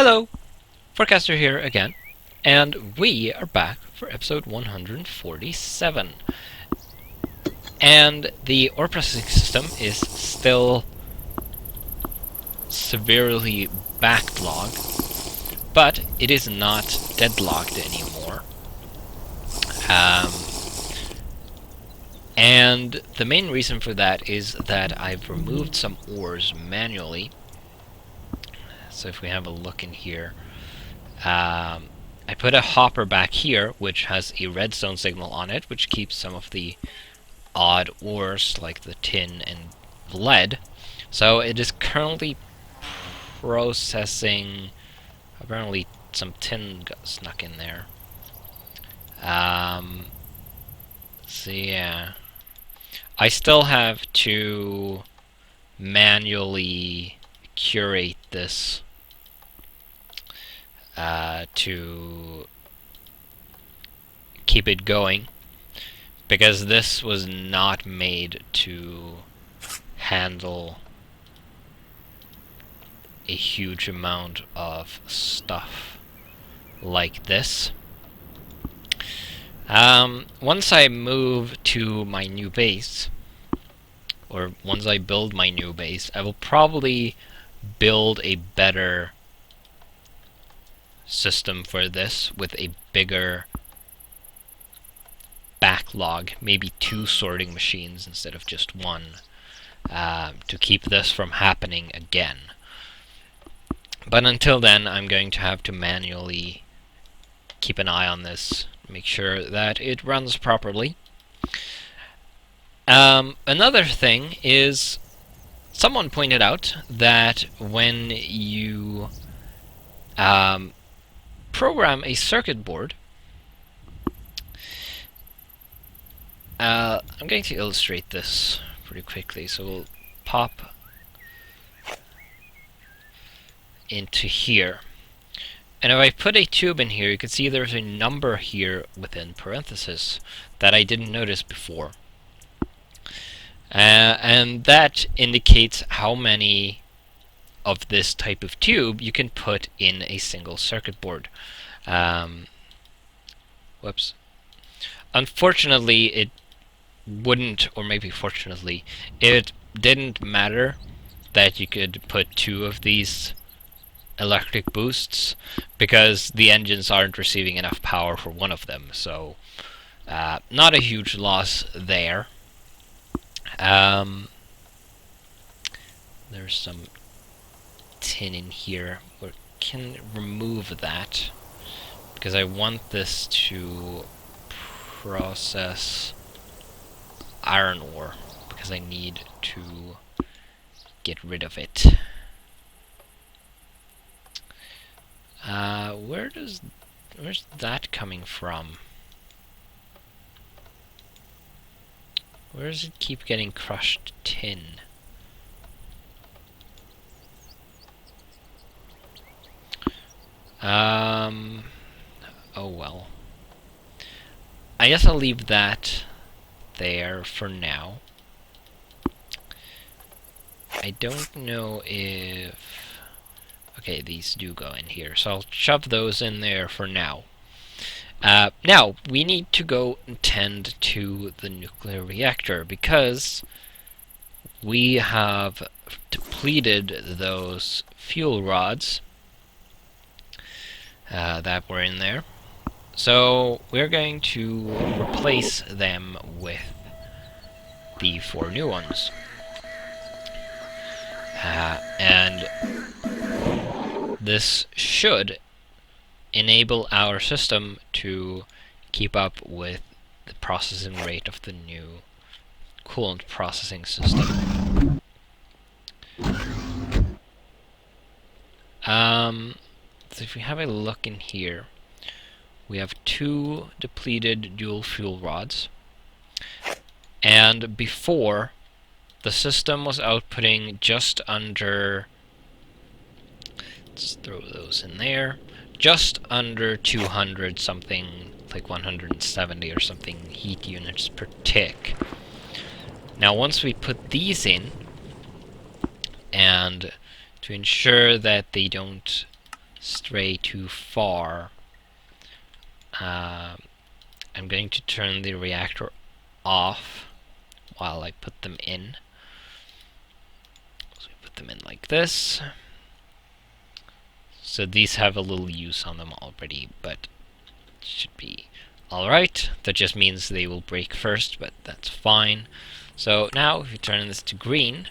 Hello, Forecaster here again, and we are back for episode 147. And the ore processing system is still severely backlogged, but it is not deadlocked anymore. And the main reason for that is that I've removed some ores manually. So if we have a look in here, I put a hopper back here, which has a redstone signal on it, which keeps some of the odd ores, like the tin and lead. So it is currently processing... Apparently some tin got snuck in there. So yeah. I still have to manually curate this to keep it going, because this was not made to handle a huge amount of stuff like this. Once I move to my new base, or once I build my new base, I will probably build a better system for this with a bigger backlog, maybe 2 sorting machines instead of just 1, to keep this from happening again. But until then, I'm going to have to manually keep an eye on this, make sure that it runs properly. Another thing is, someone pointed out that when you program a circuit board, I'm going to illustrate this pretty quickly, so we'll pop into here. And if I put a tube in here, you can see there's a number here within parentheses that I didn't notice before. And that indicates how many of this type of tube you can put in a single circuit board. Whoops. Unfortunately, it wouldn't, or maybe fortunately, it didn't matter that you could put 2 of these electric boosts, because the engines aren't receiving enough power for 1 of them, so not a huge loss there. There's some tin in here. We can remove that, because I want this to process iron ore, because I need to get rid of it. Where's that coming from? Where does it keep getting crushed tin? Oh well. I guess I'll leave that there for now. I don't know if... Okay, these do go in here, so I'll shove those in there for now. Now, we need to go and tend to the nuclear reactor, because we have depleted those fuel rods that were in there. So we're going to replace them with the 4 new ones. And this should enable our system to keep up with the processing rate of the new coolant processing system. So if we have a look in here, we have 2 depleted dual fuel rods, and before, the system was outputting just under... Let's throw those in there. Just under 200 something, like 170 or something heat units per tick. Now once we put these in, and to ensure that they don't stray too far, I'm going to turn the reactor off while I put them in. So we put them in like this. So these have a little use on them already, but should be alright. That just means they will break first, but that's fine. So now if you turn this to green,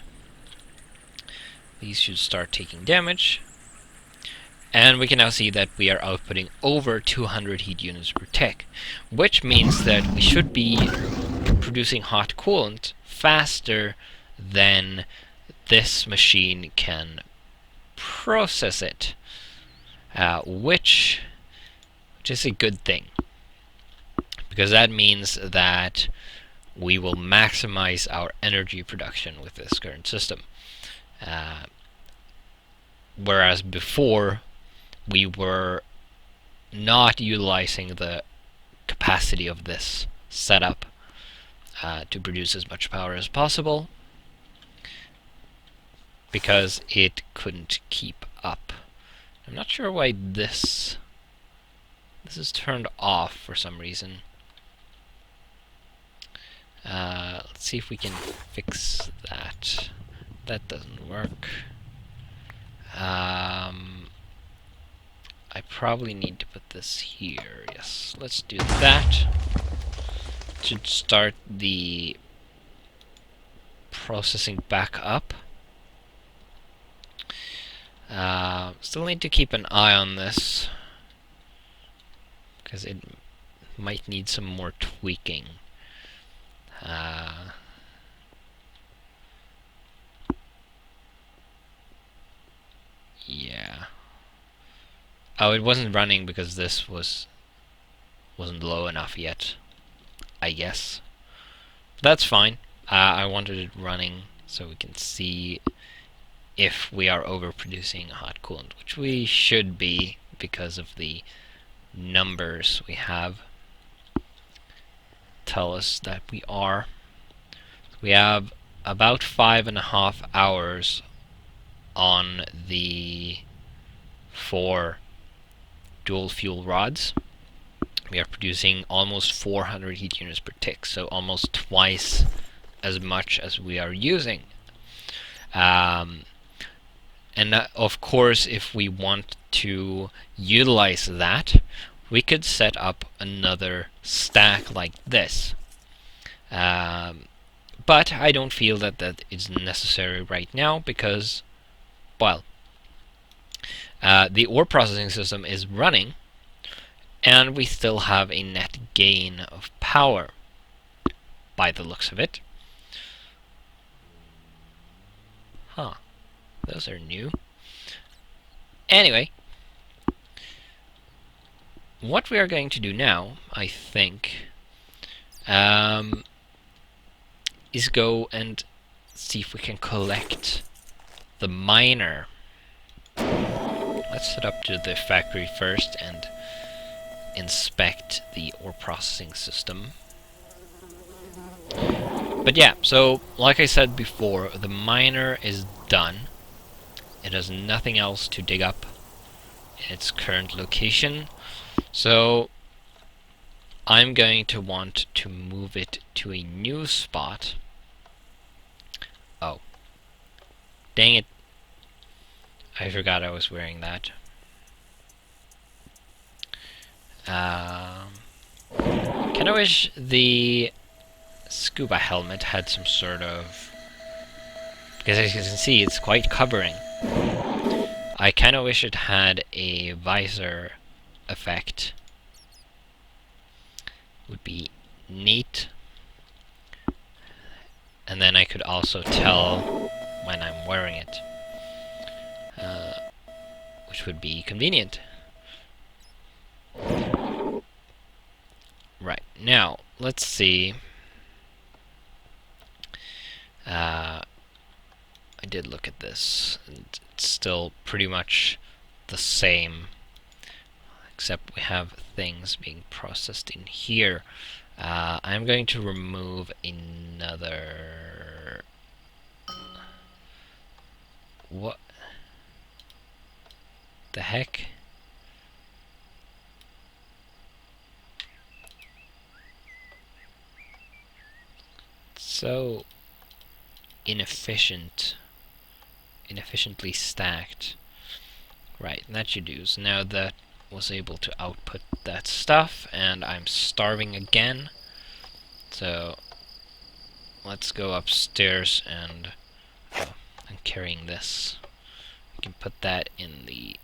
these should start taking damage. And we can now see that we are outputting over 200 heat units per tick, which means that we should be producing hot coolant faster than this machine can process it, which is a good thing, because that means that we will maximize our energy production with this current system. Whereas before, we were not utilizing the capacity of this setup to produce as much power as possible, because it couldn't keep up. I'm not sure why this is turned off for some reason. Let's see if we can fix that. That doesn't work. I probably need to put this here. Yes, let's do that. Should start the processing back up. Still need to keep an eye on this, because it might need some more tweaking. Yeah. Oh, it wasn't running because this wasn't low enough yet, I guess. That's fine. I wanted it running so we can see if we are overproducing hot coolant, which we should be because of the numbers we have tell us that we are. We have about 5.5 hours on the 4 dual fuel rods. We are producing almost 400 heat units per tick, so almost twice as much as we are using. And of course, if we want to utilize that, we could set up another stack like this. But I don't feel that that is necessary right now because, well, the ore processing system is running, and we still have a net gain of power, by the looks of it. Huh. Those are new. Anyway, what we are going to do now, I think, is go and see if we can collect the miner. Let's head up to the factory first and inspect the ore processing system. But yeah, so like I said before, the miner is done. It has nothing else to dig up in its current location. So I'm going to want to move it to a new spot. Oh. Dang it. I forgot I was wearing that. Kinda wish the scuba helmet had some sort of... because as you can see, it's quite covering. I kinda wish it had a visor effect. Would be neat. And then I could also tell when I'm wearing it. Which would be convenient. Right, now, let's see. I did look at this, and it's still pretty much the same, except we have things being processed in here. I'm going to remove another... What the heck? so inefficiently stacked. Right, that should do. So now that was able to output that stuff, and I'm starving again. So let's go upstairs and I'm carrying this. We can put that in the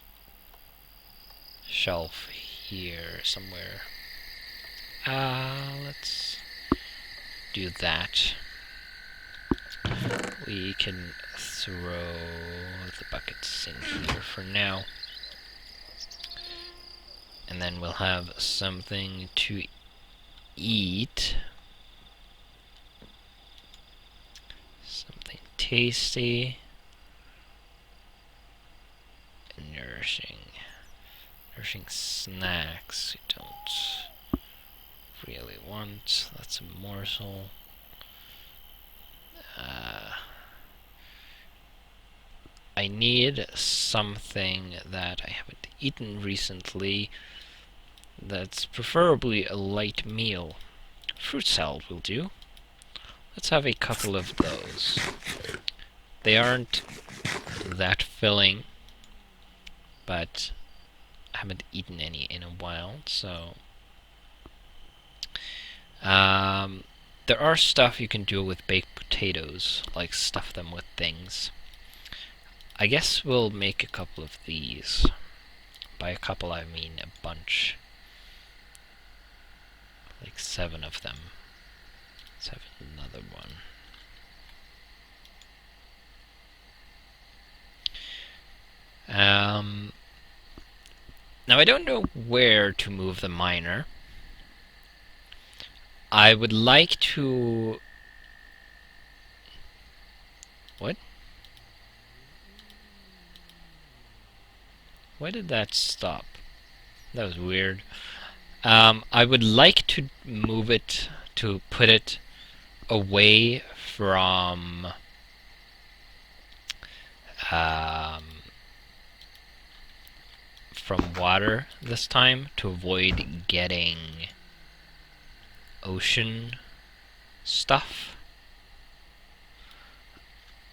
shelf here somewhere. Let's do that. We can throw the buckets in here for now. And then we'll have something to eat. Something tasty and nourishing. Nourishing snacks we don't really want. That's a morsel. I need something that I haven't eaten recently that's preferably a light meal. Fruit salad will do. Let's have a couple of those. They aren't that filling, but I haven't eaten any in a while, so... there are stuff you can do with baked potatoes, like stuff them with things. I guess we'll make a couple of these. By a couple I mean a bunch. Like 7 of them. Let's have another one. Now I don't know where to move the miner. I would like to... What? Why did that stop? That was weird. I would like to move it, to put it away from water this time to avoid getting ocean stuff.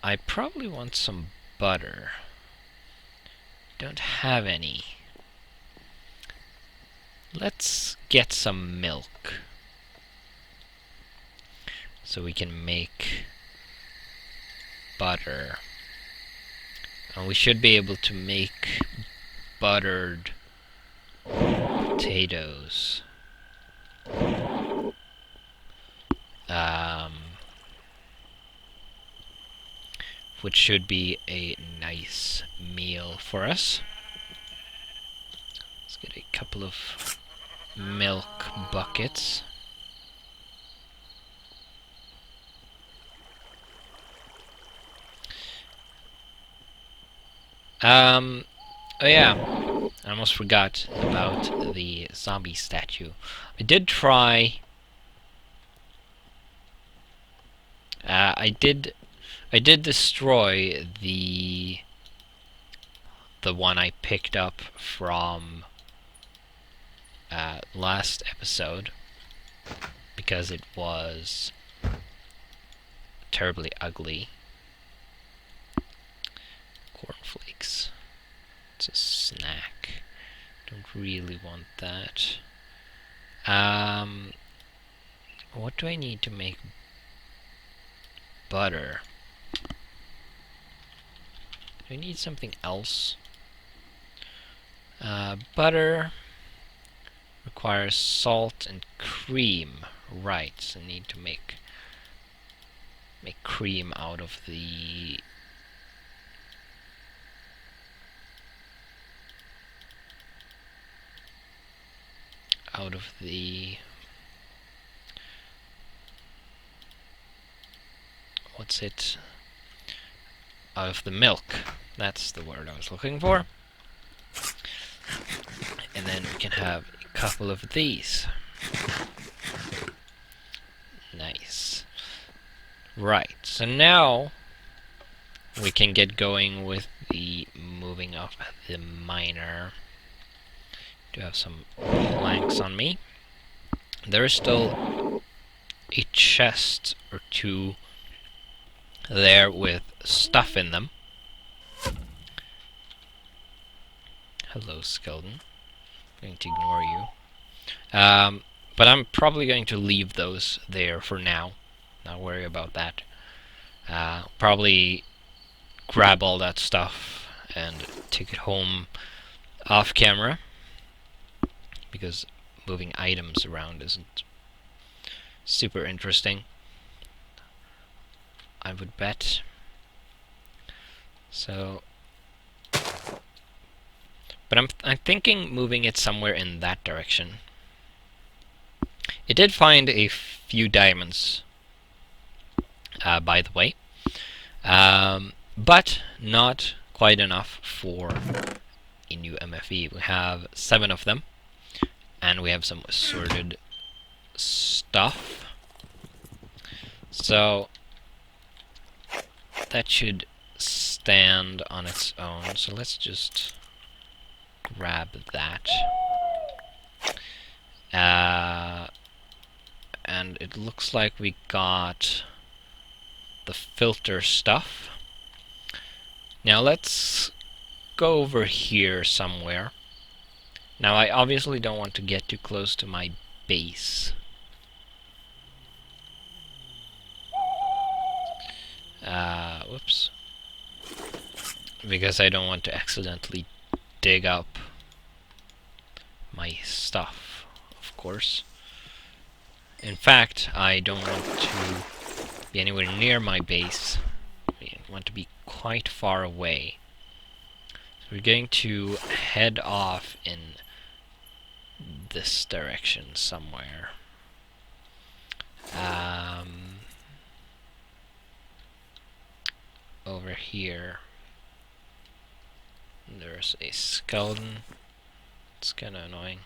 I probably want some butter. Don't have any. Let's get some milk so we can make butter. And we should be able to make buttered potatoes. Which should be a nice meal for us. Let's get a couple of milk buckets. Oh yeah, I almost forgot about the zombie statue. I did try... I did destroy the one I picked up from last episode because it was terribly ugly. Cornflakes. It's a snack. Don't really want that. What do I need to make butter? Do I need something else? Butter requires salt and cream. Right, so I need to make cream out of the what's it? Out of the milk. That's the word I was looking for. And then we can have a couple of these. Nice. Right, so now we can get going with the moving of the miner. Do have some planks on me. There is still a chest or two there with stuff in them. Hello, skeleton. I'm going to ignore you. But I'm probably going to leave those there for now. Not worry about that. Probably grab all that stuff and take it home off camera, because moving items around isn't super interesting, I would bet. So, but I'm thinking moving it somewhere in that direction. It did find a few diamonds, by the way, but not quite enough for a new MFE. We have 7 of them, and we have some assorted stuff. So that should stand on its own. So let's just grab that. And it looks like we got the filter stuff. Now let's go over here somewhere. Now I obviously don't want to get too close to my base. Whoops. Because I don't want to accidentally dig up my stuff, of course. In fact, I don't want to be anywhere near my base. I want to be quite far away. So we're going to head off in this direction somewhere. Over here. There's a skeleton. It's kind of annoying.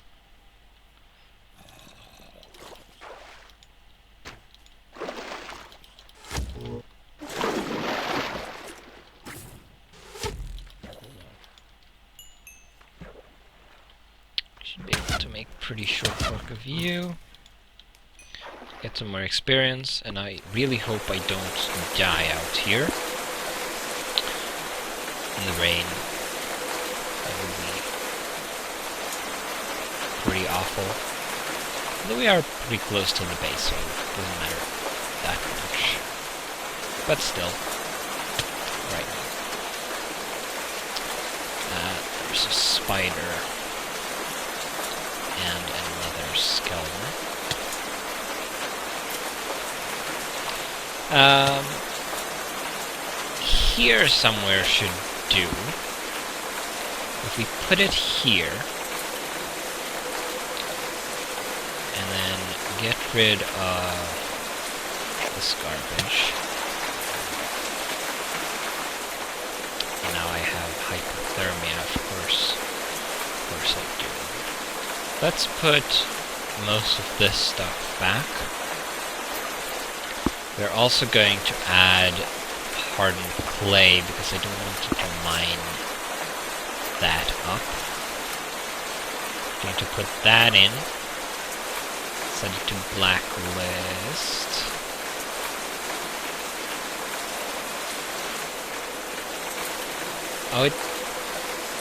Should be able to make pretty short work of you. Get some more experience, and I really hope I don't die out here in the rain. That would be pretty awful. Although we are pretty close to the base, so it doesn't matter that much. But still. Right. There's a spider. And another skeleton. Here somewhere should do. If we put it here, and then get rid of this garbage. And now I have hypothermia, of course. Of course I do. Let's put most of this stuff back. We're also going to add hardened clay because I don't want to mine that up. Going to put that in. Set it to blacklist. Oh, it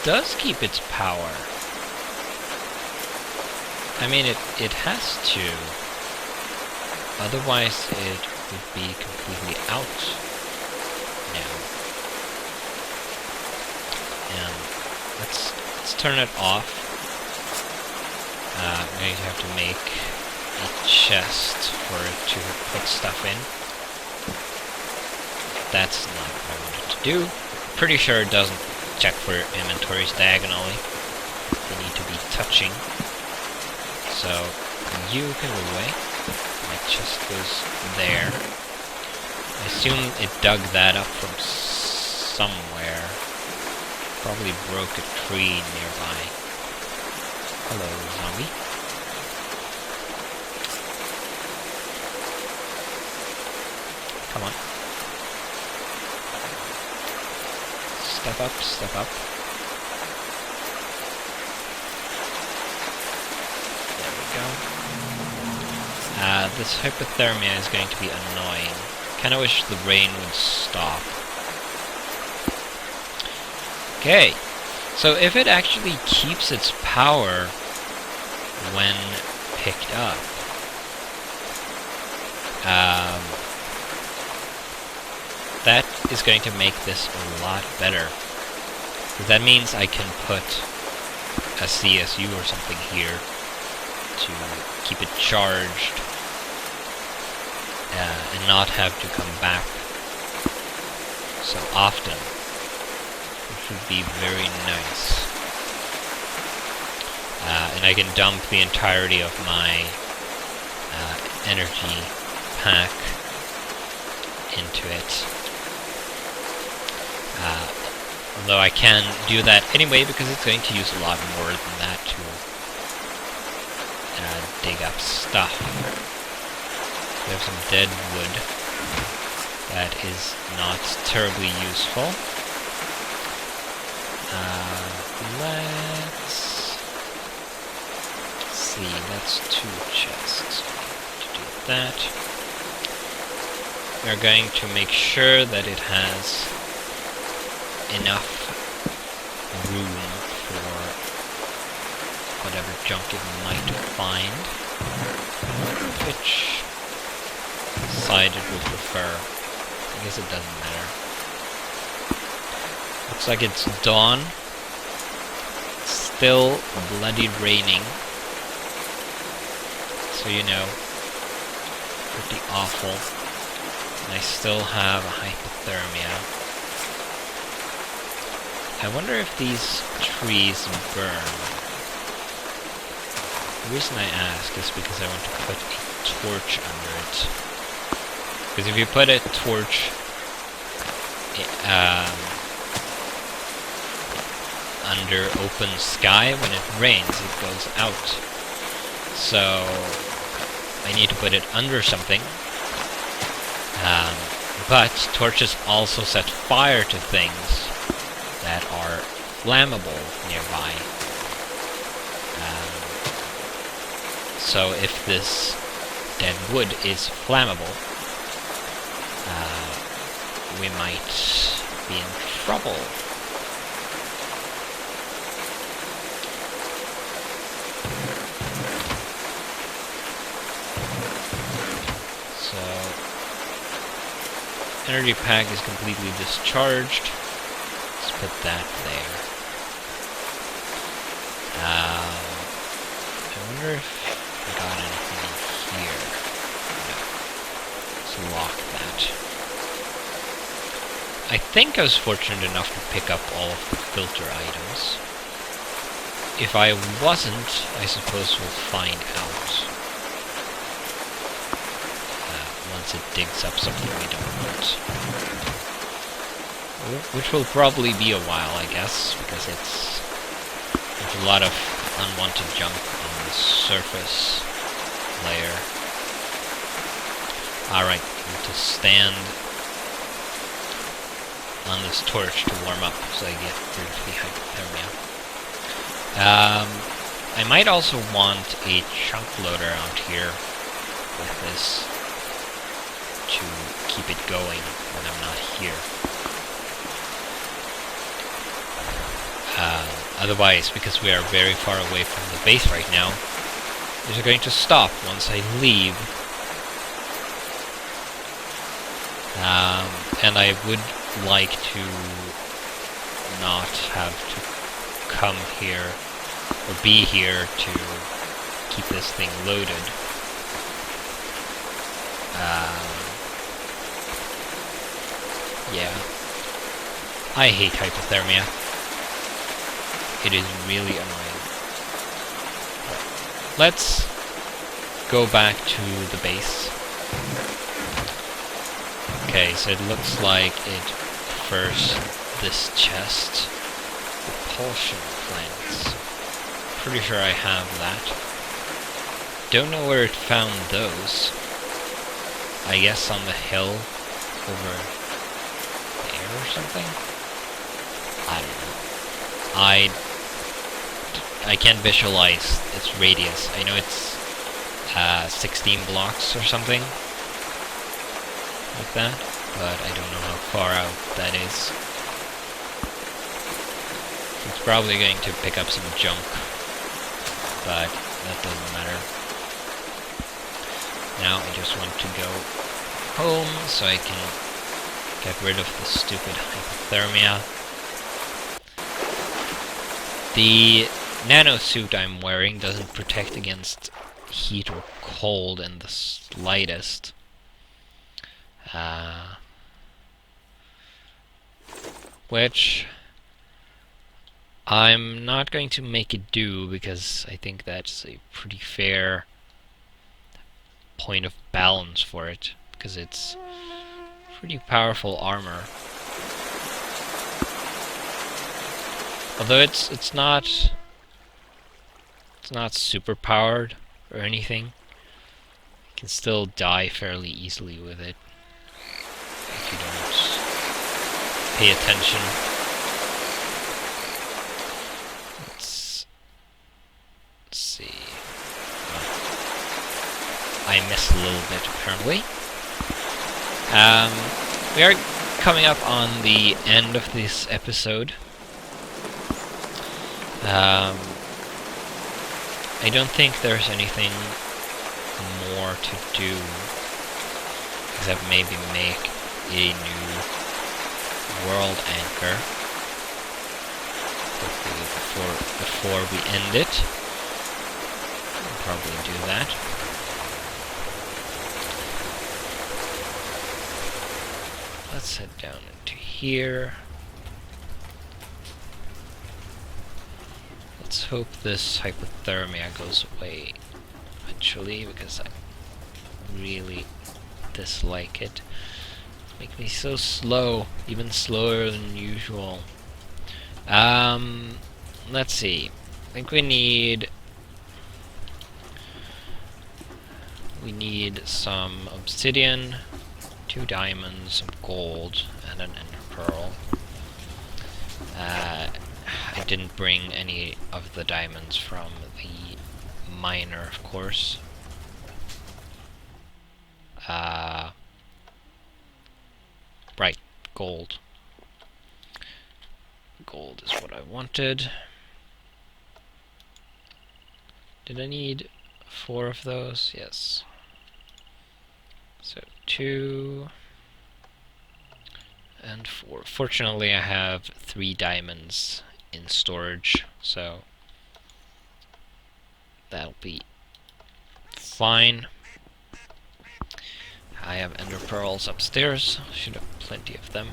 does keep its power. I mean, it has to. Otherwise, it would be completely out now. And let's turn it off. I'm going to have to make a chest for it to put stuff in. That's not what I wanted to do. Pretty sure it doesn't check for inventories diagonally. They need to be touching. So you can go away. My chest goes there. I assume it dug that up from somewhere. Probably broke a tree nearby. Hello, zombie. Come on. Step up, step up. There we go. This hypothermia is going to be annoying. Kinda wish the rain would stop. Okay, so if it actually keeps its power when picked up, that is going to make this a lot better. Because that means I can put a CSU or something here to keep it charged and not have to come back so often, which would be very nice. And I can dump the entirety of my energy pack into it. Although I can do that anyway because it's going to use a lot more than that to dig up stuff. We have some dead wood that is not terribly useful. Let's see, that's 2 chests. To do that, we're going to make sure that it has enough room for whatever junk it might find. Which side it will prefer. I guess it doesn't matter. Looks like it's dawn. Still bloody raining. So you know, pretty awful. And I still have hypothermia. I wonder if these trees burn. The reason I ask is because I want to put a torch under it. Because if you put a torch under open sky, when it rains, it goes out. So I need to put it under something. But torches also set fire to things that are flammable nearby. So if this dead wood is flammable, we might be in trouble. So, energy pack is completely discharged. Let's put that there. I wonder if I got anything in here. No. Let's lock that. I think I was fortunate enough to pick up all of the filter items. If I wasn't, I suppose we'll find out. Once it digs up something we don't want. Which will probably be a while, I guess, because there's a lot of unwanted junk on the surface layer. Alright, need to stand on this torch to warm up so I get rid of the hypothermia. I might also want a chunk loader out here with this to keep it going when I'm not here. Otherwise, because we are very far away from the base right now, these are going to stop once I leave. And I would like to not have to come here or be here to keep this thing loaded. Yeah. I hate hypothermia. It is really annoying. Let's go back to the base. Okay, so it looks like it prefers this chest. Repulsion plants. Pretty sure I have that. Don't know where it found those. I guess on the hill over there or something? I don't know. I can't visualize its radius. I know it's 16 blocks or something like that, but I don't know how far out that is. It's probably going to pick up some junk, but that doesn't matter. Now I just want to go home so I can get rid of the stupid hypothermia. The nano suit I'm wearing doesn't protect against heat or cold in the slightest. Which I'm not going to make it do, because I think that's a pretty fair point of balance for it, because it's pretty powerful armor. Although it's not super powered or anything. You can still die fairly easily with it if you don't pay attention. Let's see. I missed a little bit apparently. We are coming up on the end of this episode. I don't think there's anything more to do except maybe make a new world anchor before we end it. We'll probably do that. Let's head down into here. Let's hope this hypothermia goes away eventually, because I really dislike it. It makes me so slow, even slower than usual. Let's see. I think we need some obsidian, 2 diamonds, some gold, and an ender pearl. I didn't bring any of the diamonds from the miner, of course. Right, gold. Gold is what I wanted. Did I need 4 of those? Yes. So 2 and 4. Fortunately, I have 3 diamonds in storage, so that'll be fine. I have ender pearls upstairs. Should have plenty of them.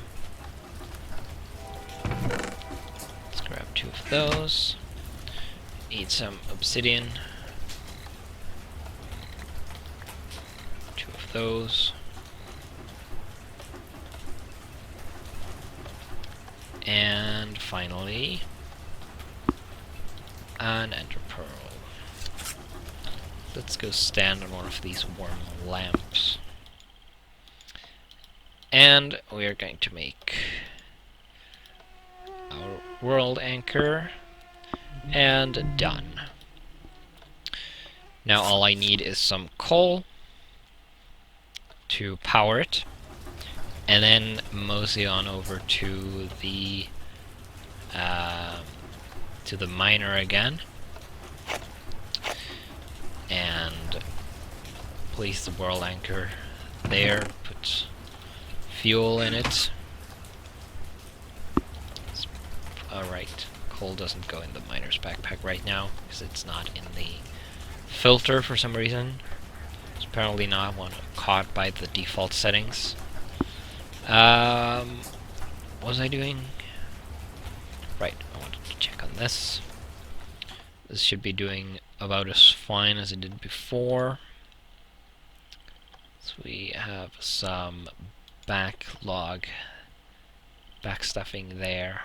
Let's grab 2 of those. Need some obsidian. 2 of those. And finally, an ender pearl. Let's go stand on one of these warm lamps. And we are going to make our world anchor, and done. Now all I need is some coal to power it, and then mosey on over to the miner again, and place the world anchor there. Put fuel in it. Alright, coal doesn't go in the miner's backpack right now because it's not in the filter for some reason. It's apparently not one caught by the default settings. What was I doing? Right, I wanted to check on this. This should be doing about as fine as it did before. So we have some backstuffing there.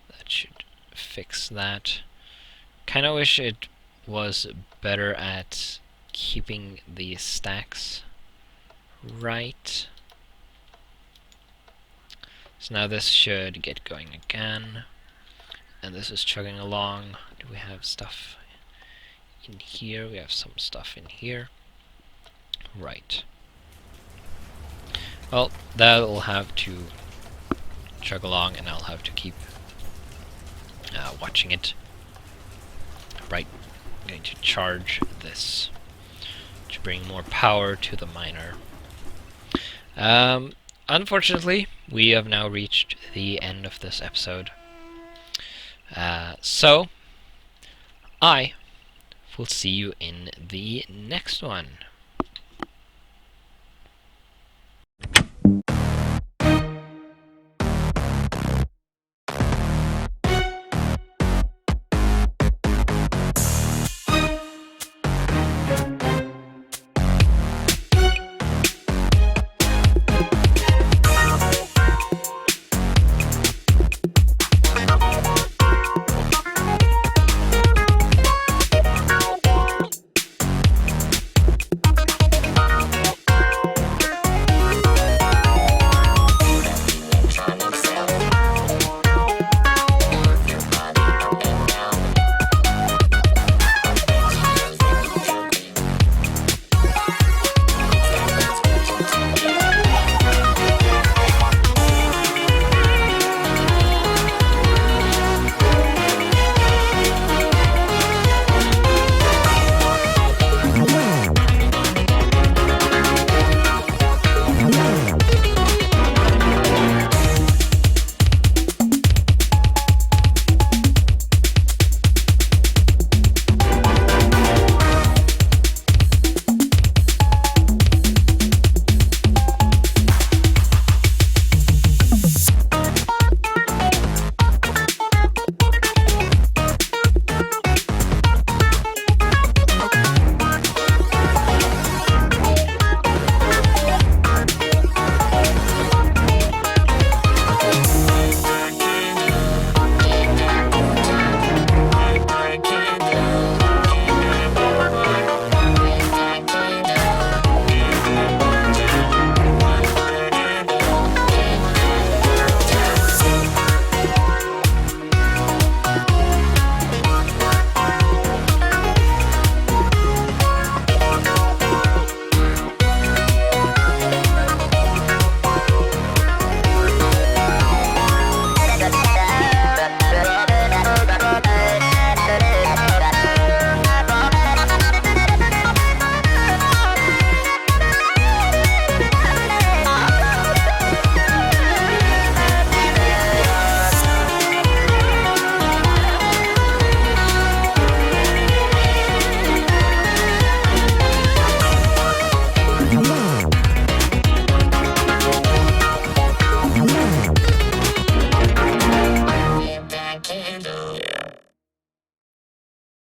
That should fix that. Kinda wish it was better at keeping the stacks right. So now this should get going again. And this is chugging along. Do we have stuff in here. We have some stuff in here. Right. Well, that'll have to chug along, and I'll have to keep watching it. Right. I'm going to charge this to bring more power to the miner. Unfortunately, we have now reached the end of this episode. So, I will see you in the next one.